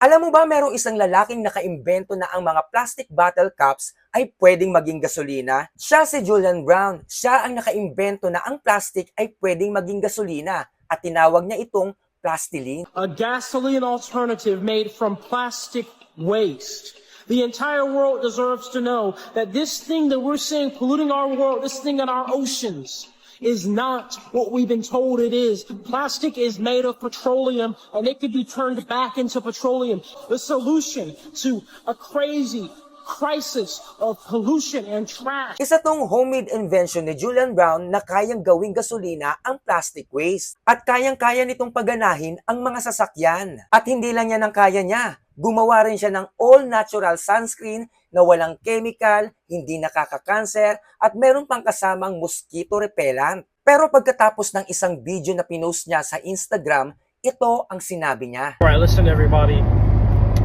Alam mo ba merong isang lalaking nakaimbento na ang mga plastic bottle caps ay pwedeng maging gasolina? Siya si Julian Brown. Siya ang nakaimbento na ang plastic ay pwedeng maging gasolina at tinawag niya itong Plastiline. A gasoline alternative made from plastic waste. The entire world deserves to know that this thing that we're seeing polluting our world, this thing in our oceans, is not what we've been told it is. Plastic is made of petroleum and it could be turned back into petroleum. The solution to a crazy crisis of pollution and trash. Isa tong homemade invention ni Julian Brown na kayang gawing gasolina ang plastic waste. At kayang-kaya nitong paganahin ang mga sasakyan. At hindi lang yan ang kaya niya. Gumawa rin siya ng all-natural sunscreen na walang chemical, hindi nakaka-cancer, at meron pang kasamang mosquito repellent. Pero pagkatapos ng isang video na pinost niya sa Instagram, ito ang sinabi niya. Alright, listen everybody.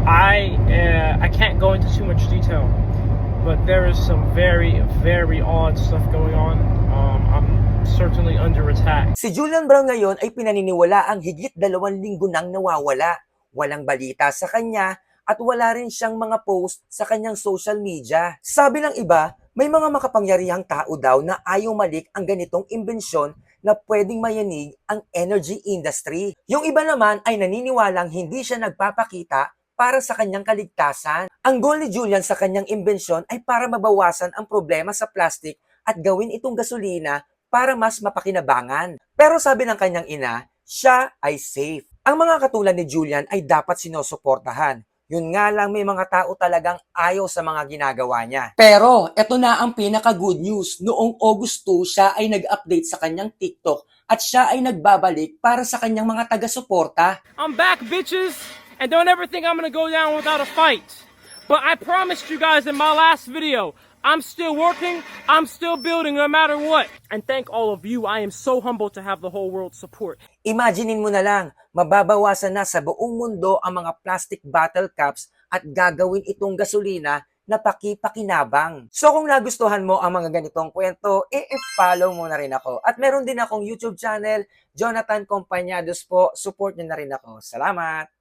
I can't go into too much detail, but there is some very, very odd stuff going on. I'm certainly under attack. Si Julian Brown ngayon ay pinaniniwala ang higit 2 linggo nang nawawala. Walang balita sa kanya at wala rin siyang mga post sa kanyang social media. Sabi ng iba, may mga makapangyarihang tao daw na ayaw malik ang ganitong imbensyon na pwedeng mayanig ang energy industry. Yung iba naman ay naniniwalang hindi siya nagpapakita para sa kanyang kaligtasan. Ang goal ni Julian sa kanyang imbensyon ay para mabawasan ang problema sa plastic at gawin itong gasolina para mas mapakinabangan. Pero sabi ng kanyang ina, siya ay safe. Ang mga katulad ni Julian ay dapat sinusuportahan. Yun nga lang may mga tao talagang ayaw sa mga ginagawa niya. Pero eto na ang pinaka-good news. Noong August 2, siya ay nag-update sa kanyang TikTok at siya ay nagbabalik para sa kanyang mga taga-suporta. I'm back, bitches! And don't ever think I'm gonna go down without a fight. But I promised you guys in my last video, I'm still working, I'm still building no matter what. And thank all of you, I am so humbled to have the whole world's support. Imaginein mo na lang, mababawasan na sa buong mundo ang mga plastic bottle caps at gagawin itong gasolina na pakipakinabang. So kung nagustuhan mo ang mga ganitong kwento, i-follow mo na rin ako. At meron din akong YouTube channel, Jonathan Compañados po, support nyo na rin ako. Salamat!